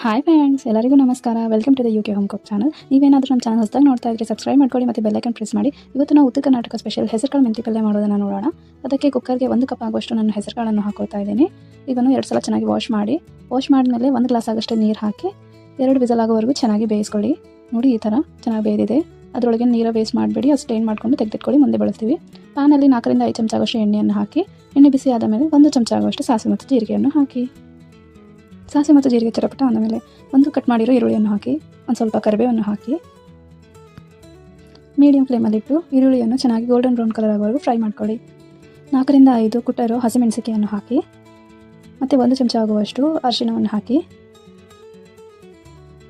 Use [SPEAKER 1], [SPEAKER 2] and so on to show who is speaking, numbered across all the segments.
[SPEAKER 1] Hi friends, ಎಲ್ಲರಿಗೂ ನಮಸ್ಕಾರ. Welcome to the UK home cook channel. ನೀವೇನಾದರೂ ನಮ್ಮ ಚಾನಲ್ ಹೊಸದಾಗಿ ನೋಡ್ತಾ ಇದ್ದರೆ ಸಬ್ಸ್ಕ್ರೈಬ್ ಮಾಡ್ಕೊಳ್ಳಿ ಮತ್ತು ಬೆಲ್ ಐಕನ್ ಪ್ರೆಸ್ ಮಾಡಿ. ಇವತ್ತು ನಾವು ಉತ್ತರ ಕರ್ನಾಟಕ ಸ್ಪೆಷಲ್ ಹೆಸರುಕಾಳು ಮೆಂತಿ ಪಲ್ಯ ಮಾಡೋದನ್ನು ನೋಡೋಣ. ಅದಕ್ಕೆ ಕುಕ್ಕರ್ಗೆ 1 ಕಪ್ ಆಗುವಷ್ಟು ನಾನು ಹೆಸರುಕಾಳನ್ನು ಹಾಕೊಳ್ತಾ ಇದ್ದೀನಿ. ಇದನ್ನು 2 ಸಲ ಚೆನ್ನಾಗಿ ವಾಶ್ ಮಾಡಿದ್ಮೇಲೆ 1 ಗ್ಲಾಸ್ ಆಗೋಷ್ಟು ನೀರು ಹಾಕಿ 2 ವಿಸಲ್ ಆಗೋವರೆಗೂ ಚೆನ್ನಾಗಿ ಬೇಯಿಸ್ಕೊಳ್ಳಿ. ನೋಡಿ, ಈ ಥರ ಚೆನ್ನಾಗಿ ಬೇಯ್ದಿದೆ. ಅದರೊಳಗೆ ನೀರು ವೇಸ್ಟ್ ಮಾಡಬೇಡಿ, ಅದು ಸ್ಟೇನ್ ಮಾಡ್ಕೊಂಡು ತೆಗೆದಿಟ್ಕೊಳ್ಳಿ. ಮುಂದೆ ಬಳಸ್ತೀವಿ. ಪ್ಯಾನಲ್ಲಿ 4 ರಿಂದ 5 ಚಮಚ ಆಗೋಷ್ಟು ಎಣ್ಣೆಯನ್ನು ಹಾಕಿ, ಎಣ್ಣೆ ಬಿಸಿ ಆದ ಮೇಲೆ 1 ಚಮಚ ಆಗುವಷ್ಟು ಸಾಸಿವೆ ಮತ್ತು ಜೀರಿಗೆಯನ್ನು ಹಾಕಿ. ಸಾಸಿವೆ ಮತ್ತು ಜೀರಿಗೆ ಚಟಪಟ ಆದಮೇಲೆ 1 ಕಟ್ ಮಾಡಿರೋ ಈರುಳ್ಳಿಯನ್ನು ಹಾಕಿ, ಒಂದು ಸ್ವಲ್ಪ ಕರಿಬೇವನ್ನು ಹಾಕಿ, ಮೀಡಿಯಂ ಫ್ಲೇಮಲ್ಲಿಟ್ಟು ಈರುಳ್ಳಿಯನ್ನು ಚೆನ್ನಾಗಿ ಗೋಲ್ಡನ್ ಬ್ರೌನ್ ಕಲರ್ ಆಗೋವರೆಗೂ ಫ್ರೈ ಮಾಡ್ಕೊಳ್ಳಿ. 4 ರಿಂದ 5 ಕುಟ್ಟರೋ ಹಸಿಮೆಣಸಿಕೆಯನ್ನು ಹಾಕಿ, ಮತ್ತು 1 ಚಮಚ ಆಗುವಷ್ಟು ಅರಿಶಿಣವನ್ನು ಹಾಕಿ,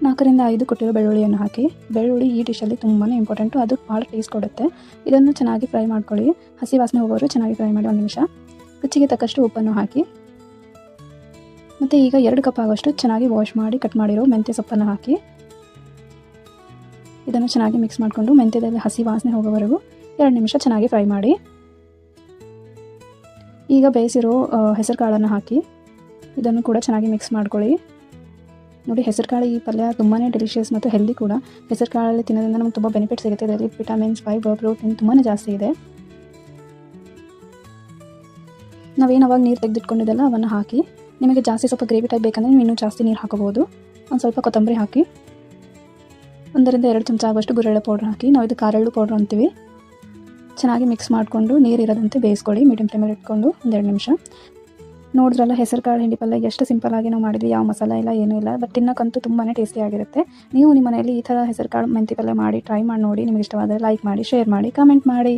[SPEAKER 1] 4 ರಿಂದ 5 ಕುಟ್ಟಿರೋ ಬೆಳ್ಳುಳ್ಳಿಯನ್ನು ಹಾಕಿ. ಬೆಳ್ಳುಳ್ಳಿ ಈ ಡಿಶಲ್ಲಿ ತುಂಬಾ ಇಂಪಾರ್ಟೆಂಟು, ಅದು ಭಾಳ ಟೇಸ್ಟ್ ಕೊಡುತ್ತೆ. ಇದನ್ನು ಚೆನ್ನಾಗಿ ಫ್ರೈ ಮಾಡ್ಕೊಳ್ಳಿ. ಹಸಿ ವಾಸನೆ ಹೋಗೋರು ಚೆನ್ನಾಗಿ ಫ್ರೈ ಮಾಡಿ 1 ನಿಮಿಷ. ರುಚಿಗೆ ತಕ್ಕಷ್ಟು ಉಪ್ಪನ್ನು ಹಾಕಿ, ಮತ್ತು ಈಗ 2 ಕಪ್ ಆಗೋಷ್ಟು ಚೆನ್ನಾಗಿ ವಾಶ್ ಮಾಡಿ ಕಟ್ ಮಾಡಿರೋ ಮೆಂತ್ಯ ಸೊಪ್ಪನ್ನು ಹಾಕಿ, ಇದನ್ನು ಚೆನ್ನಾಗಿ ಮಿಕ್ಸ್ ಮಾಡಿಕೊಂಡು ಮೆಂತ್ಯದಲ್ಲಿ ಹಸಿ ವಾಸನೆ ಹೋಗೋವರೆಗೂ 2 ನಿಮಿಷ ಚೆನ್ನಾಗಿ ಫ್ರೈ ಮಾಡಿ. ಈಗ ಬೇಯಿಸಿರೋ ಹೆಸರು ಕಾಳನ್ನು ಹಾಕಿ ಇದನ್ನು ಕೂಡ ಚೆನ್ನಾಗಿ ಮಿಕ್ಸ್ ಮಾಡ್ಕೊಳ್ಳಿ. ನೋಡಿ, ಹೆಸರು ಕಾಳು ಈ ಪಲ್ಯ ತುಂಬಾ ಡೆಲಿಷಿಯಸ್ ಮತ್ತು ಹೆಲ್ದಿ ಕೂಡ. ಹೆಸರು ಕಾಳಲ್ಲಿ ತಿನ್ನೋದ್ರಿಂದ ನಮ್ಗೆ ತುಂಬ ಬೆನಿಫಿಟ್ ಸಿಗುತ್ತೆ. ಇದರಲ್ಲಿ ವಿಟಮಿನ್ಸ್, ಫೈಬರ್, ಪ್ರೋಟೀನ್ ತುಂಬಾ ಜಾಸ್ತಿ ಇದೆ. ನಾವೇನು ಅವಾಗ ನೀರು ತೆಗೆದಿಟ್ಕೊಂಡಿದ್ದೆಲ್ಲ ಅವನ್ನು ಹಾಕಿ, ನಿಮಗೆ ಜಾಸ್ತಿ ಸ್ವಲ್ಪ ಗ್ರೇವಿ ಟೈಪ್ ಬೇಕಂದರೆ ನೀವು ಇನ್ನೂ ಜಾಸ್ತಿ ನೀರು ಹಾಕೋಬೋದು. ಒಂದು ಸ್ವಲ್ಪ ಕೊತ್ತಂಬರಿ ಹಾಕಿ, 1 ರಿಂದ 2 ಚಮಚ ಆಗುವಷ್ಟು ಗುರೆಳ್ಳು ಪೌಡ್ರ್ ಹಾಕಿ, ನಾವು ಇದು ಕಾರೆಳ್ಳು ಪೌಡ್ರ್ ಅಂತೀವಿ. ಚೆನ್ನಾಗಿ ಮಿಕ್ಸ್ ಮಾಡಿಕೊಂಡು ನೀರು ಇರೋದಂತೆ ಬೇಯಿಸ್ಕೊಳ್ಳಿ. ಮೀಡಿಯಂ ಫ್ಲೇಮಲ್ಲಿ ಇಟ್ಕೊಂಡು 1-2 ನಿಮಿಷ. ನೋಡಿದ್ರಲ್ಲ, ಹೆಸರು ಕಾಳು ಹಿಂಡಿ ಪಲ್ಯ ಎಷ್ಟು ಸಿಂಪಲ್ಲಾಗಿ ನಾವು ಮಾಡಿದ್ವಿ. ಯಾವ ಮಸಾಲೆ ಇಲ್ಲ, ಏನೂ ಇಲ್ಲ. ಬಟ್ ತಿನ್ನೋಕ್ಕಂತೂ ತುಂಬಾ ಟೇಸ್ಟಿಯಾಗಿರುತ್ತೆ. ನೀವು ನಿಮ್ಮ ಮನೆಯಲ್ಲಿ ಈ ಥರ ಹೆಸರು ಕಾಳು ಮೆಂತಿ ಪಲ್ಯ ಮಾಡಿ ಟ್ರೈ ಮಾಡಿ ನೋಡಿ. ನಿಮಗೆ ಇಷ್ಟವಾದರೆ ಲೈಕ್ ಮಾಡಿ, ಶೇರ್ ಮಾಡಿ, ಕಮೆಂಟ್ ಮಾಡಿ.